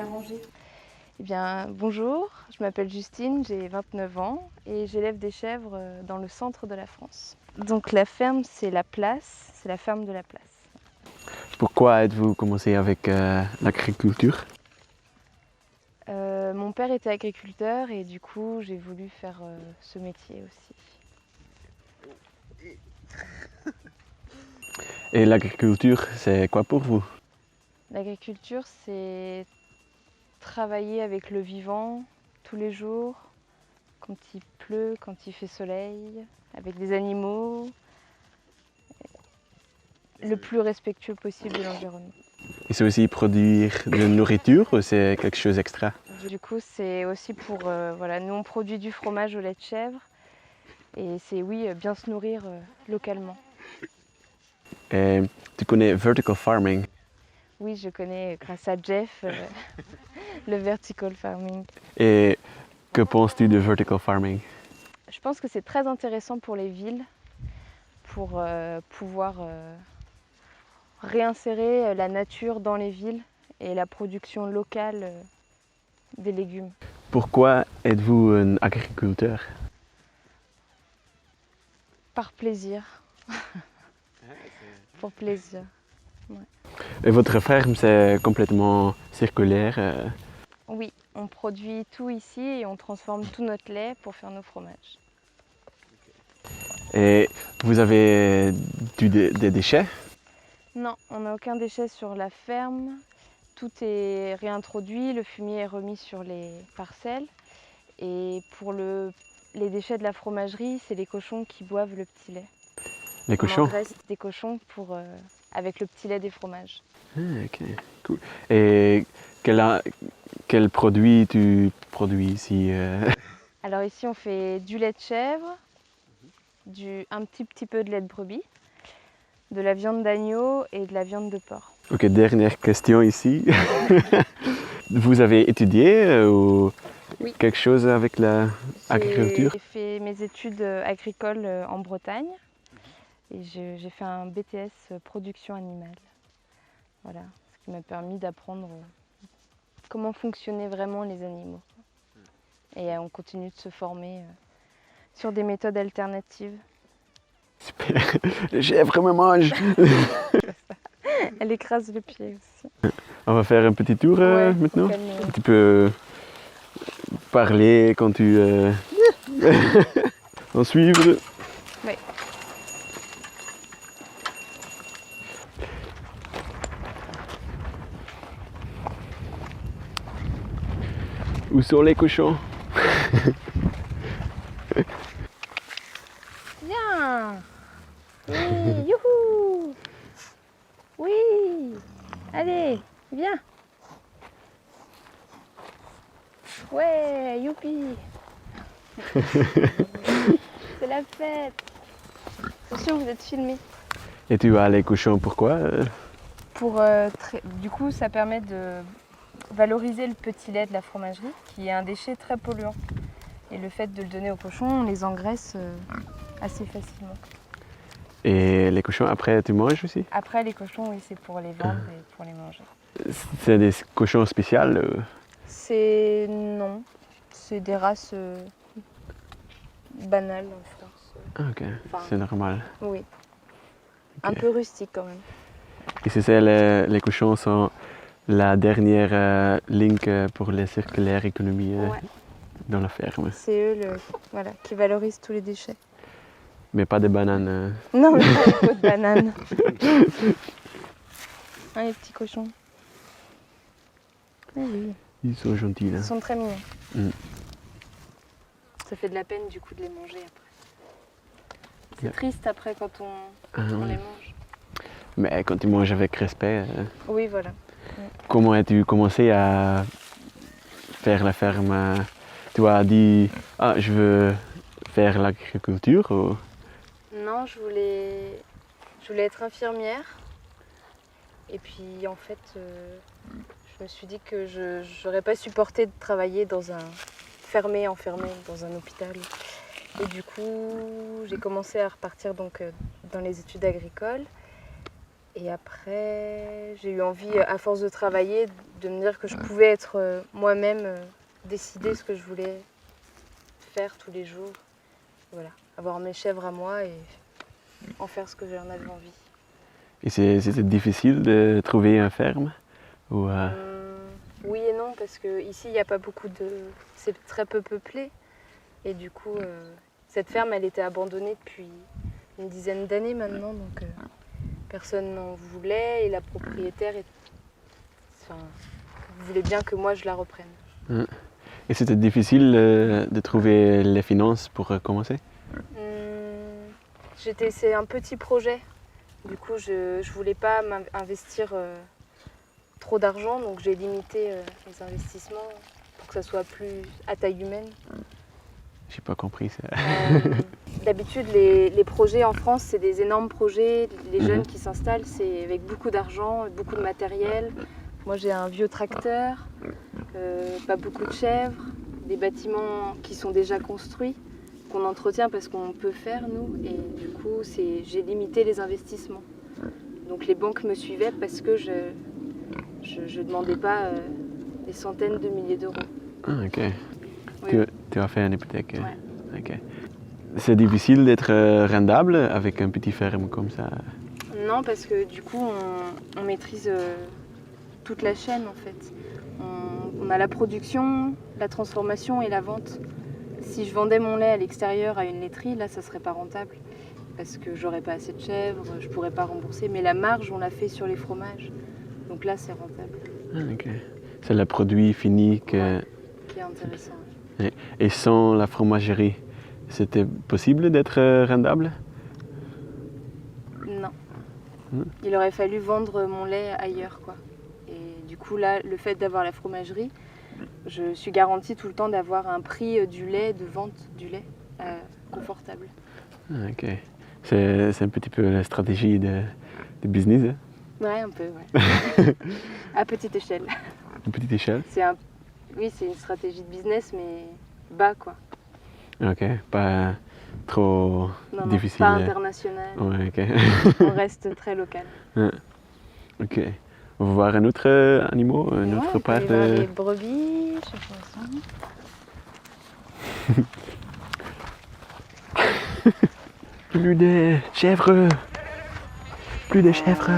bien rangé. Eh bien, bonjour, je m'appelle Justine, j'ai 29 ans et j'élève des chèvres dans le centre de la France. Donc la ferme, c'est la place, c'est la ferme de la place. Pourquoi êtes-vous commencé avec l'agriculture? Mon père était agriculteur et du coup, j'ai voulu faire ce métier aussi. Et l'agriculture, c'est quoi pour vous? L'agriculture, c'est travailler avec le vivant tous les jours, quand il pleut, quand il fait soleil, avec des animaux, le plus respectueux possible de l'environnement. Et c'est aussi produire de la nourriture ou c'est quelque chose d'extra? Du coup, c'est aussi pour, voilà, nous on produit du fromage au lait de chèvre et c'est oui, bien se nourrir localement. Et tu connais vertical farming? Oui, je connais grâce à Jeff le vertical farming. Et que penses-tu de vertical farming? Je pense que c'est très intéressant pour les villes, pour pouvoir réinsérer la nature dans les villes et la production locale des légumes. Pourquoi êtes-vous un agriculteur? Par plaisir. Pour plaisir. Et votre ferme, c'est complètement circulaire? Oui, on produit tout ici et on transforme tout notre lait pour faire nos fromages. Et vous avez des déchets? Non, on n'a aucun déchet sur la ferme. Tout est réintroduit, le fumier est remis sur les parcelles. Et pour les déchets de la fromagerie, c'est les cochons qui boivent le petit lait. Les On cochons? engraisse des cochons avec le petit lait des fromages. Ah, ok, cool. Et quel produit tu produis ici? Alors ici, on fait du lait de chèvre, un petit peu de lait de brebis, de la viande d'agneau et de la viande de porc. Ok, dernière question ici. Vous avez étudié ou Oui. quelque chose avec l'agriculture? J'ai fait mes études agricoles en Bretagne et j'ai fait un BTS production animale. Voilà, ce qui m'a permis d'apprendre comment fonctionnaient vraiment les animaux. Et on continue de se former sur des méthodes alternatives. Super. Les chèvres me mangent. Elle écrase le pied aussi. On va faire un petit tour Ouais, maintenant. calme. Tu peux parler quand tu en suivre. Oui. Où sont les cochons? Viens. Oui, youhou. Oui. Allez, viens. Ouais, youpi. C'est la fête. Attention, vous êtes filmés. Et tu as les cochons pourquoi? Du coup, ça permet de valoriser le petit lait de la fromagerie, qui est un déchet très polluant. Et le fait de le donner aux cochons, on les engraisse assez facilement. Et les cochons après tu manges aussi? Après, les cochons, oui, c'est pour les vendre et pour les manger. C'est des cochons spéciaux? Non, c'est des races banales en France. Ah, ok, Enfin, c'est normal. oui, un peu rustique quand même. Et c'est ça, les cochons sont la dernière link pour la circulaire économie Ouais. dans la ferme. C'est eux voilà, qui valorisent tous les déchets. Mais pas des bananes. Non, mais pas les pots de banane. Hein, les petits cochons. Oui, oui. Ils sont gentils là. Ils sont très mignons. Mm. Ça fait de la peine du coup de les manger après. C'est Yeah. triste après quand on oui. les mange. Mais quand tu manges avec respect, Oui, voilà. comment as-tu commencé à faire la ferme? Tu as dit, ah, je veux faire l'agriculture ou... Non, je voulais être infirmière. Et puis en fait, je me suis dit que je n'aurais pas supporté de travailler enfermée dans un hôpital. Et du coup, j'ai commencé à repartir donc, dans les études agricoles. Et après, j'ai eu envie, à force de travailler, de me dire que je pouvais être moi-même, décider ce que je voulais faire tous les jours. Voilà, avoir mes chèvres à moi et en faire ce que j'en avais envie. Et c'était difficile de trouver une ferme ou, Oui et non, parce qu'ici, il n'y a pas beaucoup de... C'est très peu peuplé. Et du coup, cette ferme, elle était abandonnée depuis une dizaine d'années maintenant. Donc, personne n'en voulait et la propriétaire voulait bien que moi, je la reprenne. Et c'était difficile de trouver les finances pour commencer? C'est un petit projet. Du coup, je ne voulais pas investir trop d'argent, donc j'ai limité les investissements pour que ça soit plus à taille humaine. J'ai pas compris ça. D'habitude, les projets en France, c'est des énormes projets. Les jeunes qui s'installent, c'est avec beaucoup d'argent, beaucoup de matériel. Moi, j'ai un vieux tracteur, pas beaucoup de chèvres, des bâtiments qui sont déjà construits, qu'on entretient parce qu'on peut faire, nous. Et du coup, j'ai limité les investissements. Donc les banques me suivaient parce que je demandais pas des centaines de milliers d'euros. Ah, ok. Oui. Tu as fait une hypothèque? Ouais. Ok. C'est difficile d'être rentable avec un petit ferme comme ça? Non, parce que du coup, on maîtrise toute la chaîne en fait. On a la production, la transformation et la vente. Si je vendais mon lait à l'extérieur à une laiterie, là, ça serait pas rentable. Parce que j'aurais pas assez de chèvres, je pourrais pas rembourser. Mais la marge, on l'a fait sur les fromages. Donc là, c'est rentable. Ah, ok. C'est le produit fini qui est intéressant. Et sans la fromagerie, c'était possible d'être rentable? Non. Il aurait fallu vendre mon lait ailleurs, quoi. Et du coup, là, le fait d'avoir la fromagerie, je suis garantie tout le temps d'avoir un prix du lait, de vente du lait, confortable. Ah, ok. C'est un petit peu la stratégie de business, hein? Ouais, un peu, ouais. À petite échelle. À petite échelle? Oui, c'est une stratégie de business, mais bas, quoi. Ok, pas trop difficile. Pas international. Ouais, ok. On reste très local. Ok. On va voir un autre animal, un autre part de... Les brebis, je sais pas. Plus de chèvres. Plus de chèvres.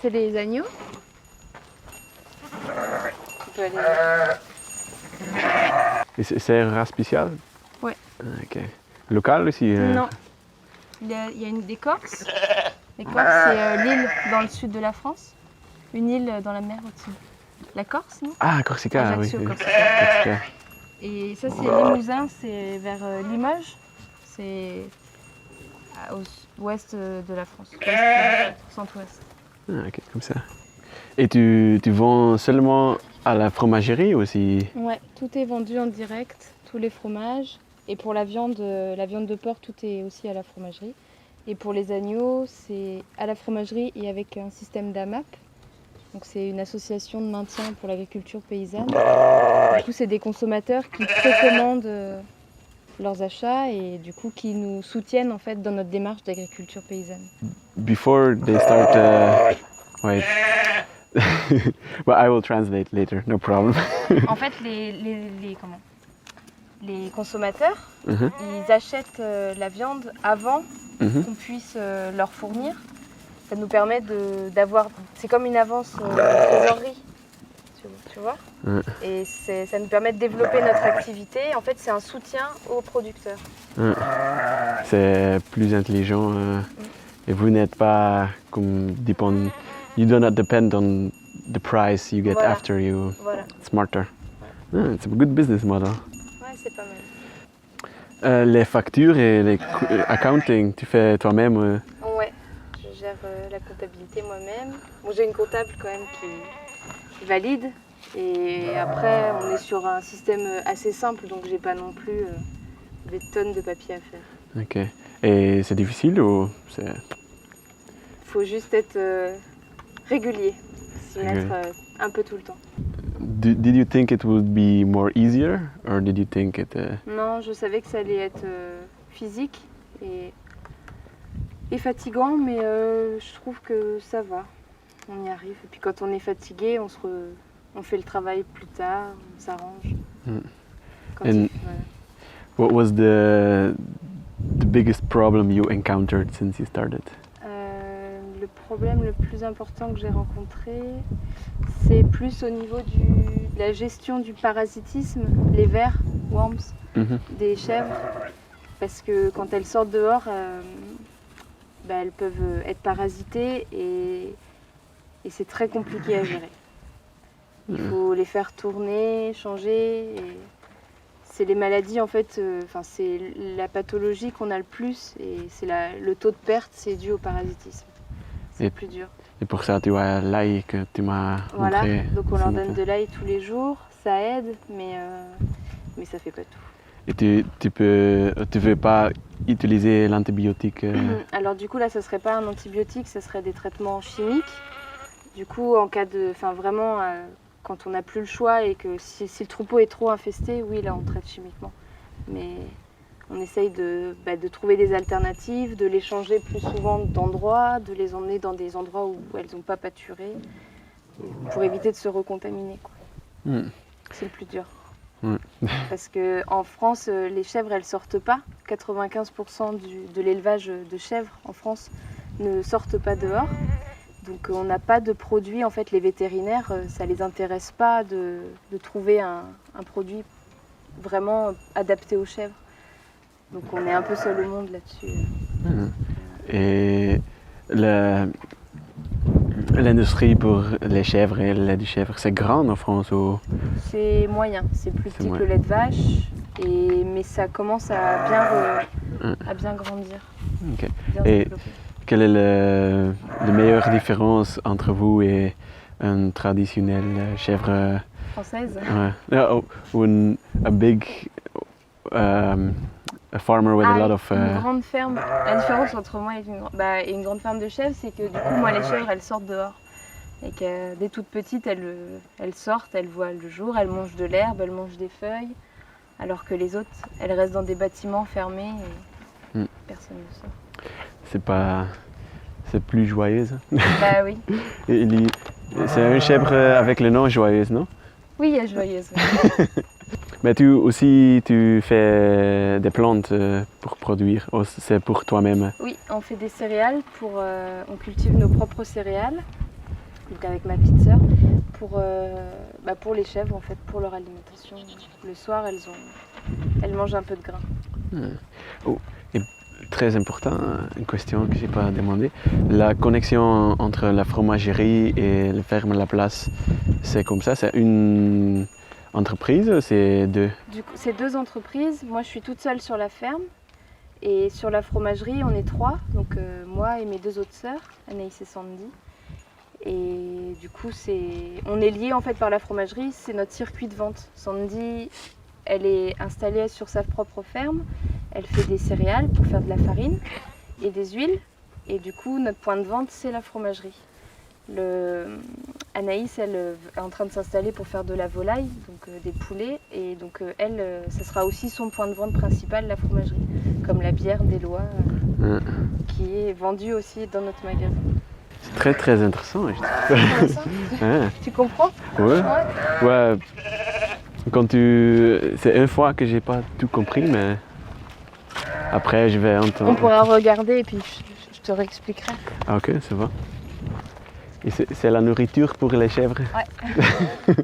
C'est les agneaux. Et c'est une race spéciale? Ouais. Ok. Local aussi? Non. Il y a des Corses. Les Corses, c'est l'île dans le sud de la France. Une île dans la mer au-dessus. La Corse, non? Ah, Corsica, Ajaccio, oui. Corsica. Et ça, c'est Limousin, c'est vers Limoges. C'est au ouest de la France, centre-ouest. Ah, ok, comme ça. Et tu vends seulement à la fromagerie aussi? Ouais, tout est vendu en direct, tous les fromages. Et pour la viande de porc, tout est aussi à la fromagerie. Et pour les agneaux, c'est à la fromagerie et avec un système d'AMAP. Donc c'est une association de maintien pour l'agriculture paysanne. Du coup, c'est des consommateurs qui précommandent leurs achats et du coup qui nous soutiennent en fait dans notre démarche d'agriculture paysanne. Before they start, wait. Well, I will translate later, no problem. En fait, les consommateurs, ils achètent la viande avant qu'on puisse leur fournir. Ça nous permet d'avoir... C'est comme une avance de trésorerie, tu vois. Et ça nous permet de développer notre activité. En fait, c'est un soutien aux producteurs. C'est plus intelligent. Et vous n'êtes pas comme dépendant... You do not depend on the price you get after you. Voilà. Smarter. It's a good business model. Ouais, c'est pas mal. Les factures et les accounting, tu fais toi-même? Ouais, je gère la comptabilité moi-même. Bon, j'ai une comptable quand même qui valide. Et après, on est sur un système assez simple, donc j'ai pas non plus des tonnes de papier à faire. Ok. Et c'est difficile ou c'est... Faut juste être régulier, s'y mettre un peu tout le temps. Did you think it would be more easier, or did you think it? Non, je savais que ça allait être physique et est fatigant, mais je trouve que ça va. On y arrive. Et puis quand on est fatigué, on fait le travail plus tard, on s'arrange. Quand And voilà. what was the biggest problem you encountered since you started? Le problème le plus important que j'ai rencontré, c'est plus au niveau de la gestion du parasitisme, les vers, worms, des chèvres. Parce que quand elles sortent dehors, elles peuvent être parasitées et c'est très compliqué à gérer. Il faut les faire tourner, changer. Et c'est les maladies en fait, c'est la pathologie qu'on a le plus et c'est le taux de perte, c'est dû au parasitisme. C'est le plus dur. Et pour ça, tu as l'ail que tu m'as Voilà, montré. donc on leur donne de l'ail tous les jours, ça aide, mais ça fait pas tout. Et tu veux pas utiliser l'antibiotique Alors du coup là, ce serait pas un antibiotique, ce serait des traitements chimiques. Du coup, en cas de, vraiment, quand on n'a plus le choix et que si le troupeau est trop infesté, oui, là on traite chimiquement. Mais on essaye de trouver des alternatives, de les changer plus souvent d'endroits, de les emmener dans des endroits où elles n'ont pas pâturé, pour éviter de se recontaminer, quoi. C'est le plus dur. Parce qu'en France, les chèvres, elles sortent pas. 95% de l'élevage de chèvres en France ne sortent pas dehors. Donc on n'a pas de produit, en fait les vétérinaires, ça les intéresse pas de trouver un produit vraiment adapté aux chèvres. Donc on est un peu seul au monde là-dessus. Et l'industrie pour les chèvres et le lait de chèvre, c'est grand en France ou... C'est moyen, c'est plus petit que le lait de vache, mais ça commence à bien grandir. Okay. Bien Et développer. quelle est la meilleure différence entre vous et un traditionnel chèvre Française. ou a big a farmer with a lot of... Une grande ferme. La différence entre moi et une grande ferme de chèvres, c'est que du coup, moi, les chèvres, elles sortent dehors. Et que dès toutes petites, elles sortent, elles voient le jour, elles mangent de l'herbe, elles mangent des feuilles. Alors que les autres, elles restent dans des bâtiments fermés et personne ne sort. C'est plus joyeuse. Bah oui. C'est un chèvre avec le nom joyeuse, non? Oui, il y a joyeuse. Mais tu fais des plantes pour produire, c'est pour toi-même? Oui, on fait des céréales, on cultive nos propres céréales, donc avec ma petite sœur, pour les chèvres en fait, pour leur alimentation. Le soir, elles mangent un peu de grain. Et très important, une question que je n'ai pas demandé, la connexion entre la fromagerie et la ferme La Place, c'est comme ça, c'est une entreprise, c'est deux? Du coup, c'est deux entreprises. Moi, je suis toute seule sur la ferme. Et sur la fromagerie, on est trois. Donc moi et mes deux autres sœurs, Anaïs et Sandy. Et du coup, on est liés en fait par la fromagerie. C'est notre circuit de vente. Sandy, elle est installée sur sa propre ferme. Elle fait des céréales pour faire de la farine et des huiles. Et du coup, notre point de vente, c'est la fromagerie. Anaïs, elle est en train de s'installer pour faire de la volaille, donc des poulets, et donc elle, ce sera aussi son point de vente principal, la fromagerie, comme la bière d'Éloi, qui est vendue aussi dans notre magasin. C'est très très intéressant. Tu comprends? Ouais. C'est une fois que j'ai pas tout compris, mais après je vais entendre. On pourra regarder et puis je te réexpliquerai. Ah, ok, ça va. Et c'est la nourriture pour les chèvres? Ouais.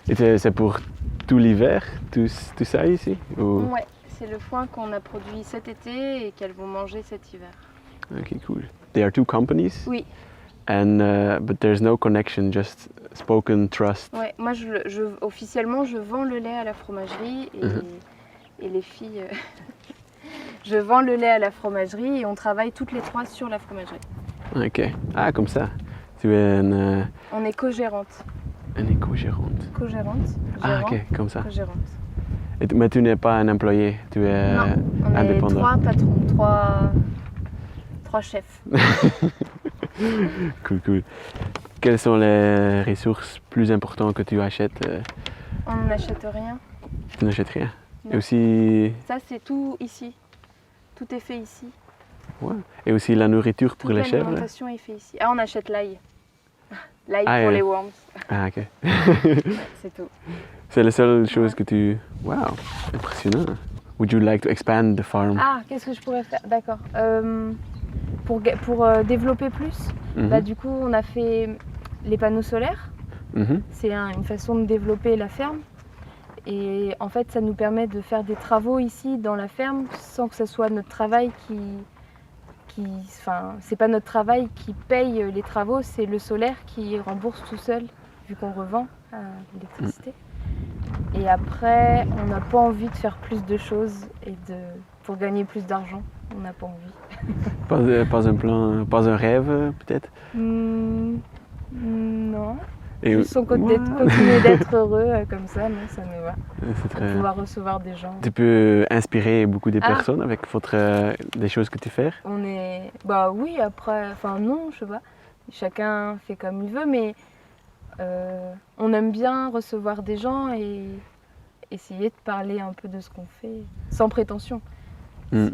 Et c'est pour tout l'hiver, tout ça ici? Ou... Ouais, c'est le foin qu'on a produit cet été et qu'elles vont manger cet hiver. Ok, cool. They are two companies? Oui. But there's no connection, just spoken trust. Ouais, moi officiellement je vends le lait à la fromagerie et les filles... je vends le lait à la fromagerie et on travaille toutes les trois sur la fromagerie. Ok. Ah, comme ça. Tu es une... On est co-gérante. Une éco-gérante. Co-gérante. Ah, ok, comme ça. Co-gérante. Mais tu n'es pas un employé, tu es on indépendant. est trois patrons, trois chefs. Cool. Quelles sont les ressources plus importantes que tu achètes? On n'achète rien. Tu n'achètes rien? Non. Et aussi... Ça, c'est tout ici. Tout est fait ici. Ouais. Et aussi la nourriture pour Toute les chèvres. Là. l'alimentation est faite ici. Ah, on achète l'ail. L'ail Ah, pour ouais. les worms. Ah, ok. Ouais, c'est tout. C'est la seule chose Ouais. que tu... Wow, impressionnant. Would you like to expand the farm? Ah, qu'est-ce que je pourrais faire? D'accord. Pour développer plus, Mhm. du coup, on a fait les panneaux solaires. Mhm. C'est une façon de développer la ferme. Et en fait, ça nous permet de faire des travaux ici dans la ferme sans que ce soit notre travail enfin, c'est pas notre travail qui paye les travaux, c'est le solaire qui rembourse tout seul, vu qu'on revend l'électricité. Et après, on n'a pas envie de faire plus de choses pour gagner plus d'argent. On n'a pas envie. Pas un plan, pas un rêve peut-être? Non. Et Juste wow. continuer d'être heureux comme ça, non, ça nous va. C'est Pour très... pouvoir recevoir des gens. Tu peux inspirer beaucoup de Ah. personnes avec des choses que tu fais? On est... Bah oui, après... Enfin non, je sais pas. Chacun fait comme il veut, mais on aime bien recevoir des gens et essayer de parler un peu de ce qu'on fait, sans prétention. Mm.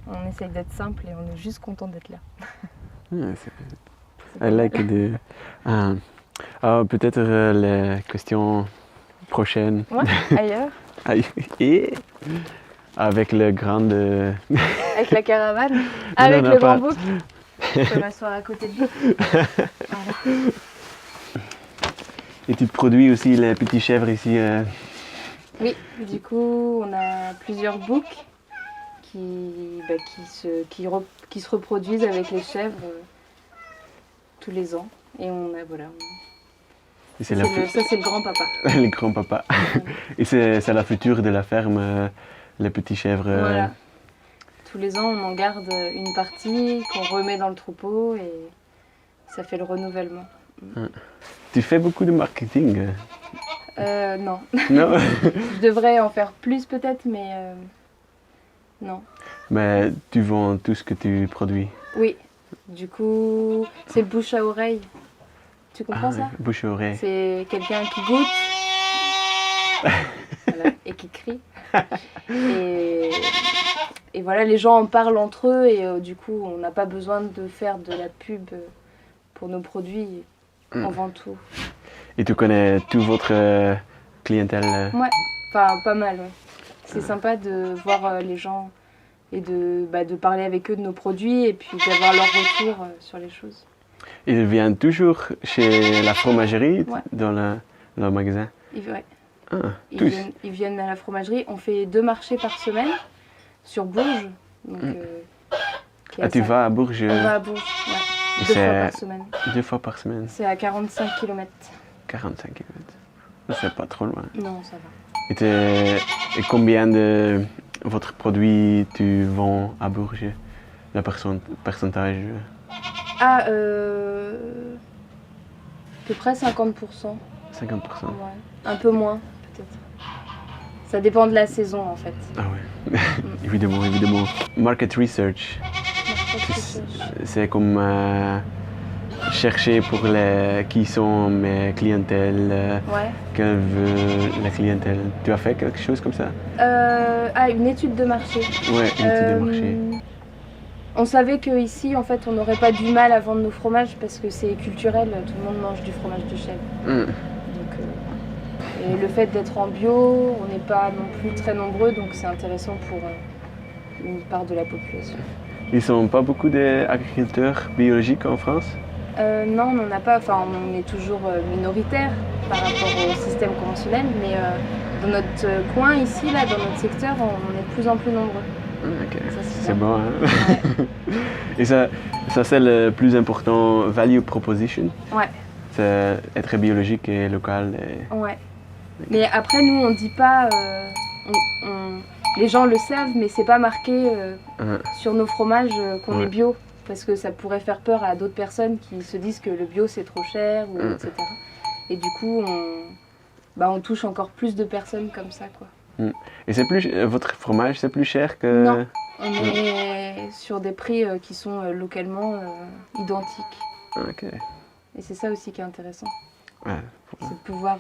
On essaye d'être simple et on est juste content d'être là. Yeah, C'est I like pas mal. peut-être les questions prochaines. Ouais, ailleurs, Et avec le grand... avec la caravane, avec non, le pas- bambou. Je peux m'asseoir à côté de lui. Voilà. Et tu produis aussi les petits chèvres ici. Oui, du coup, on a plusieurs boucs qui se reproduisent avec les chèvres tous les ans. Et voilà. Et Ça, c'est c'est le grand-papa. le grand-papa. Et c'est la future de la ferme, les petits chèvres. Voilà. Tous les ans, on en garde une partie qu'on remet dans le troupeau et ça fait le renouvellement. Tu fais beaucoup de marketing? Non. Non? Je devrais en faire plus peut-être, mais non. Mais tu vends tout ce que tu produis. Oui. Du coup, c'est le bouche à oreille. Tu comprends ça? Oui, bouche à oreille. C'est quelqu'un qui goûte voilà, et qui crie. Et voilà, les gens en parlent entre eux et du coup, on n'a pas besoin de faire de la pub pour nos produits. On vend tout. Et tu connais toute votre clientèle? Ouais, enfin pas mal. Ouais. C'est sympa de voir les gens et de parler avec eux de nos produits et puis d'avoir leur retour sur les choses. Ils viennent toujours chez la fromagerie, Ouais. dans le magasin? Ouais. Ah, tous? Ils viennent à la fromagerie. On fait 2 marchés par semaine sur Bourges. Donc, qui est Tu vas à Bourges? On va à Bourges, ouais. Et 2 fois c'est- par semaine. 2 fois par semaine? C'est à 45 km. 45 km. C'est pas trop loin. Non, ça va. Et combien de votre produit tu vends à Bourges? Le pourcentage? Ah, à peu près 50%. 50%? Ouais. Un peu moins, peut-être. Ça dépend de la saison, en fait. Ah ouais, évidemment, évidemment. Market research, c'est comme chercher pour qui sont mes clientèles, Ouais. quelle veut la clientèle. Tu as fait quelque chose comme ça? Une étude de marché. Ouais, une étude de marché. On savait qu'ici, en fait, on n'aurait pas du mal à vendre nos fromages parce que c'est culturel, tout le monde mange du fromage de chèvre. Donc, et le fait d'être en bio, on n'est pas non plus très nombreux, donc c'est intéressant pour une part de la population. Ils ne sont pas beaucoup d'agriculteurs biologiques en France? Non, on n'en a pas, enfin on est toujours minoritaire par rapport au système conventionnel, mais dans notre coin ici, là, dans notre secteur, on est de plus en plus nombreux. Ok, Ça, c'est bien. bon. Hein? Ouais. Et ça c'est le plus important value proposition. Ouais. C'est être biologique et local. Ouais. Mais après, nous, on dit pas. Les gens le savent, mais c'est pas marqué sur nos fromages qu'on Ouais. est bio. Parce que ça pourrait faire peur à d'autres personnes qui se disent que le bio c'est trop cher, etc. Et du coup, on touche encore plus de personnes comme ça, quoi. Et c'est plus votre fromage, c'est plus cher que... Non. On est sur des prix qui sont localement identiques. Ok. Et c'est ça aussi qui est intéressant. Ouais. C'est de pouvoir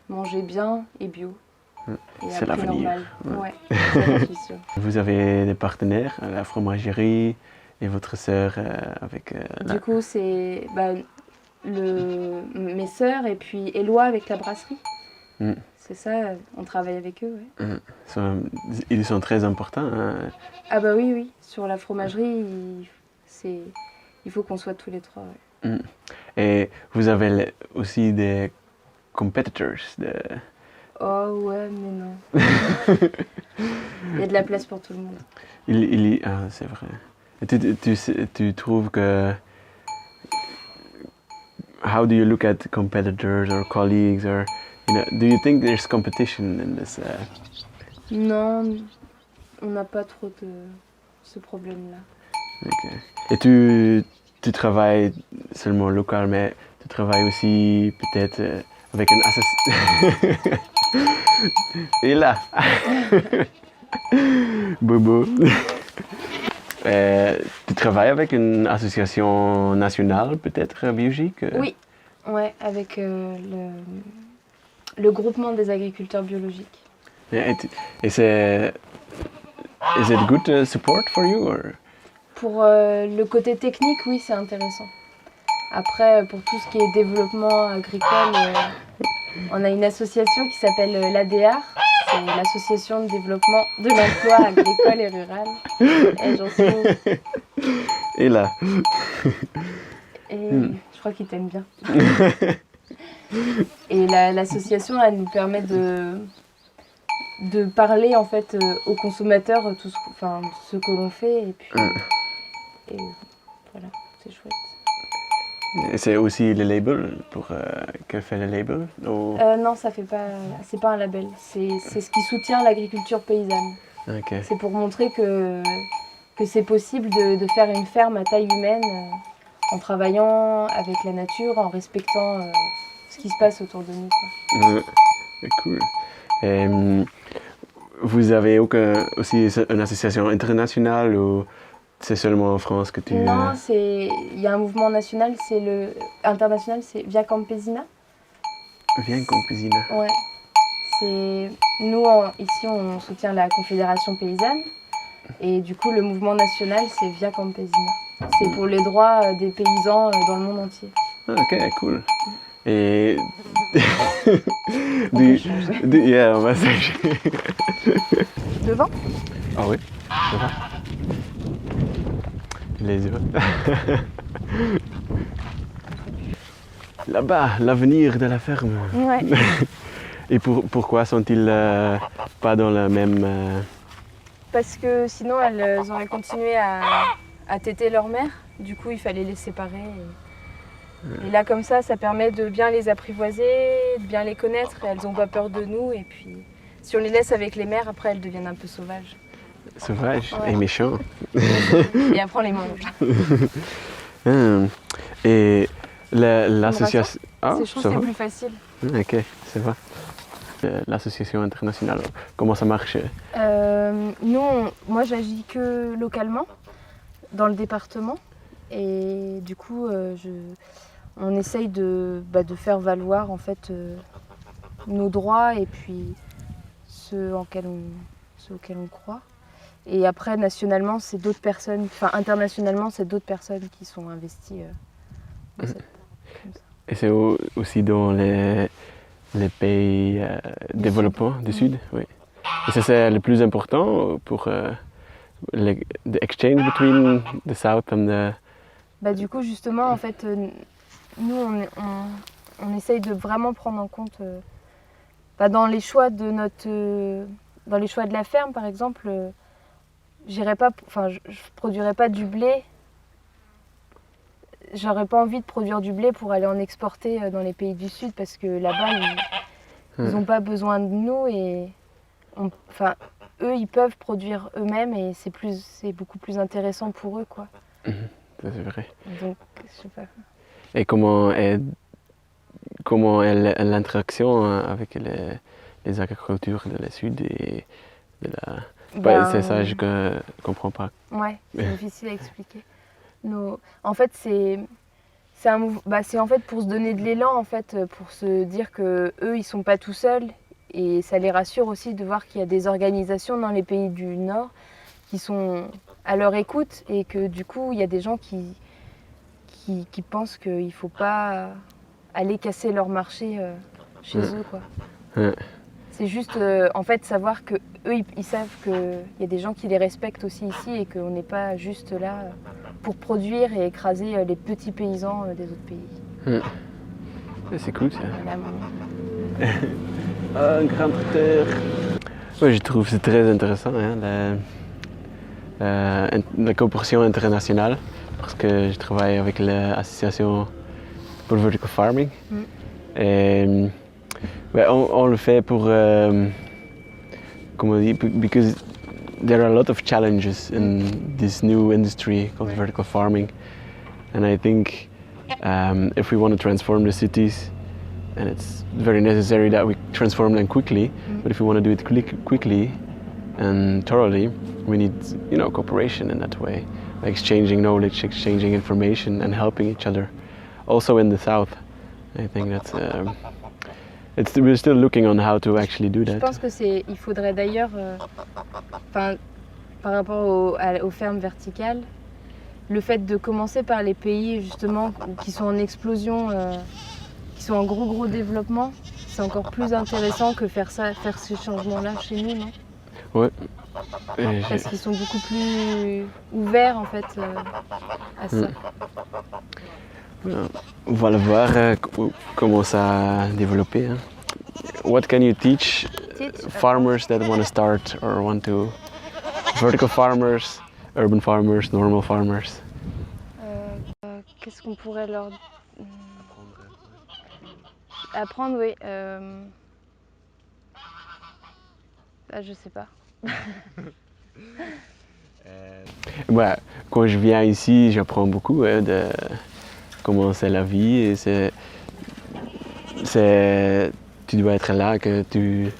manger bien et bio. Et C'est à prix l'avenir. normal. Ouais. Ouais, ça, j'en suis sûre. Vous avez des partenaires, la fromagerie Et votre sœur avec Du coup, c'est mes sœurs et puis Éloi avec la brasserie. Mm. C'est ça, on travaille avec eux. Ouais. Ils sont très importants. Hein. Ah bah oui, sur la fromagerie, il faut qu'on soit tous les trois. Ouais. Mm. Et vous avez aussi des competitors. Oh ouais, mais non. Il y a de la place pour tout le monde. C'est vrai. Et tu trouves que... How do you look at competitors or colleagues or... do you think there's competition in this? Non, on n'a pas trop de ce problème-là. Okay. Et tu travailles seulement local, mais tu travailles aussi peut-être avec une association. Et là, Bobo. Tu travailles avec une association nationale peut-être biologique? Oui, ouais, avec le groupement des agriculteurs biologiques. Et c'est... Is it good support for you? Or? Pour le côté technique, oui, c'est intéressant. Après, pour tout ce qui est développement agricole, on a une association qui s'appelle l'ADR. C'est l'association de développement de l'emploi agricole et rural. Et j'en suis où? Et là. Et je crois qu'ils t'aiment bien. Et l'association, elle nous permet de parler en fait aux consommateurs tout ce que l'on fait. Et puis, et voilà, c'est chouette. Et c'est aussi le label que fait le label? Non, ça fait pas. C'est pas un label. C'est ce qui soutient l'agriculture paysanne. Okay. C'est pour montrer que c'est possible de faire une ferme à taille humaine en travaillant avec la nature, en respectant ce qui se passe autour de nous. Quoi. Cool. Et, vous avez aussi une association internationale ou c'est seulement en France que tu... Non, il y a un mouvement national, international, c'est Via Campesina. Via Campesina. Ouais. Nous, ici, on soutient la Confédération paysanne. Et du coup, le mouvement national, c'est Via Campesina. C'est pour les droits des paysans dans le monde entier. Ah, ok, cool. Et... on va changer. Devant? Ah oui, devant. Les yeux. Là-bas, l'avenir de la ferme. Ouais. Et pourquoi sont-ils pas dans la même... Parce que sinon, elles auraient continué à téter leur mère. Du coup, il fallait les séparer. Et là, comme ça permet de bien les apprivoiser, de bien les connaître. Et elles n'ont pas peur de nous. Et puis, si on les laisse avec les mères, après, elles deviennent un peu sauvages. Sauvages et méchants. Et après, on les mange. Et l'association... Je trouve que c'est plus facile. Ok, c'est vrai. L'association internationale, comment ça marche? Moi, j'agis que localement, dans le département. Et du coup, on essaye de faire valoir en fait nos droits et puis ceux auxquels on croit. Et après, nationalement, c'est d'autres personnes, internationalement, c'est d'autres personnes qui sont investies dans cette... Comme ça. Et c'est aussi dans les pays développés du Sud, oui. Et ça, c'est le plus important pour l'exchange between the South and the... Du coup, justement, en fait, nous, on essaye de vraiment prendre en compte, dans les choix de dans les choix de la ferme, par exemple, je produirais pas du blé. J'aurais pas envie de produire du blé pour aller en exporter dans les pays du Sud parce que là-bas, ils n'ont pas besoin de nous et eux, ils peuvent produire eux-mêmes et c'est beaucoup plus intéressant pour eux, quoi. Ça, c'est vrai. Donc, je sais pas. Et comment est l'interaction avec les agricultures de la Sud et de la... c'est ça, je ne comprends pas. Ouais, c'est difficile à expliquer. En fait, c'est en fait pour se donner de l'élan, en fait, pour se dire que eux, ils sont pas tout seuls et ça les rassure aussi de voir qu'il y a des organisations dans les pays du Nord qui sont à leur écoute et que du coup, il y a des gens qui pensent qu'il ne faut pas aller casser leur marché chez eux, quoi. Ouais. C'est juste, en fait, savoir qu'eux, ils savent qu'il y a des gens qui les respectent aussi ici et qu'on n'est pas juste là pour produire et écraser les petits paysans des autres pays. Ouais, c'est cool ça. Voilà, Un grand tracteur. Ouais, je trouve que c'est très intéressant, hein, la coopération internationale, parce que je travaille avec l'association pour vertical farming. Et ouais, on le fait pour, comment on dit, because there are a lot of challenges in this new industry called vertical farming, and I think if we want to transform the cities, and it's very necessary that we transform them quickly, but if we want to do it quickly and thoroughly, we need, cooperation in that way, like exchanging knowledge, exchanging information, and helping each other. Also in the south, I think that's we're still looking on how to actually do that. Je pense que il faudrait d'ailleurs, par rapport aux fermes verticales, le fait de commencer par les pays justement qui sont en explosion, qui sont en gros développement, c'est encore plus intéressant que faire ce changement-là chez nous, non? Ouais. Parce qu'ils sont beaucoup plus ouverts en fait à ça. On va le voir comment ça a développé. Hein. What can you teach farmers that want to start or want to vertical farmers, urban farmers, normal farmers? Qu'est-ce qu'on pourrait leur apprendre? Oui. Je sais pas. Ouais, quand je viens ici, j'apprends beaucoup de comment c'est la vie. Et tu dois être là, que tu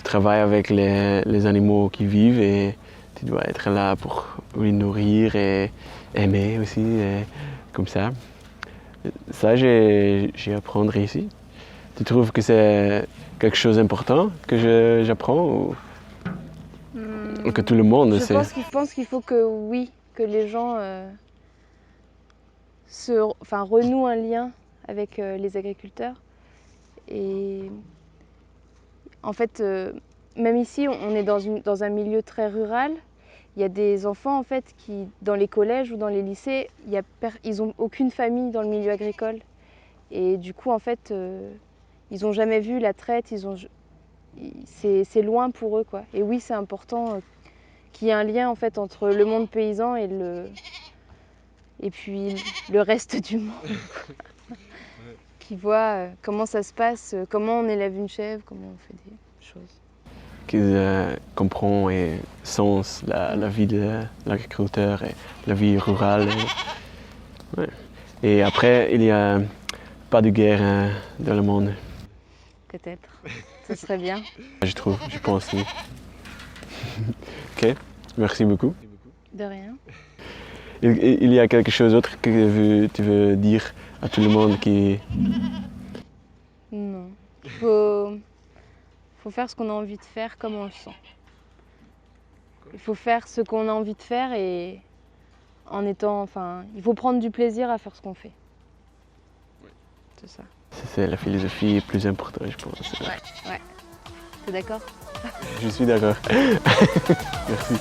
travailles avec les animaux qui vivent et tu dois être là pour les nourrir et aimer aussi, et comme ça. Ça, j'ai apprendre ici. Tu trouves que c'est quelque chose d'important que j'apprends ou que tout le monde sait? Je pense qu'il faut que les gens renouent un lien avec les agriculteurs. Et en fait, même ici, on est dans un milieu très rural. Il y a des enfants en fait qui, dans les collèges ou dans les lycées, ils n'ont aucune famille dans le milieu agricole. Et du coup, en fait, ils n'ont jamais vu la traite. C'est loin pour eux, quoi. Et oui, c'est important qu'il y ait un lien en fait entre le monde paysan et puis le reste du monde. Qui voit comment ça se passe, comment on élève une chèvre, comment on fait des choses. Qu'ils comprennent et sensent la vie de l'agriculteur et la vie rurale. Ouais. Et après, il n'y a pas de guerre dans le monde. Peut-être, ce serait bien. Je pense, oui. Ok, merci beaucoup. De rien. Il y a quelque chose d'autre que tu veux dire à tout le monde qui... Non. Il faut faire ce qu'on a envie de faire comme on le sent. Il faut faire ce qu'on a envie de faire et il faut prendre du plaisir à faire ce qu'on fait. C'est ça. C'est la philosophie plus importante, je pense. Ouais. T'es d'accord? Je suis d'accord. Merci.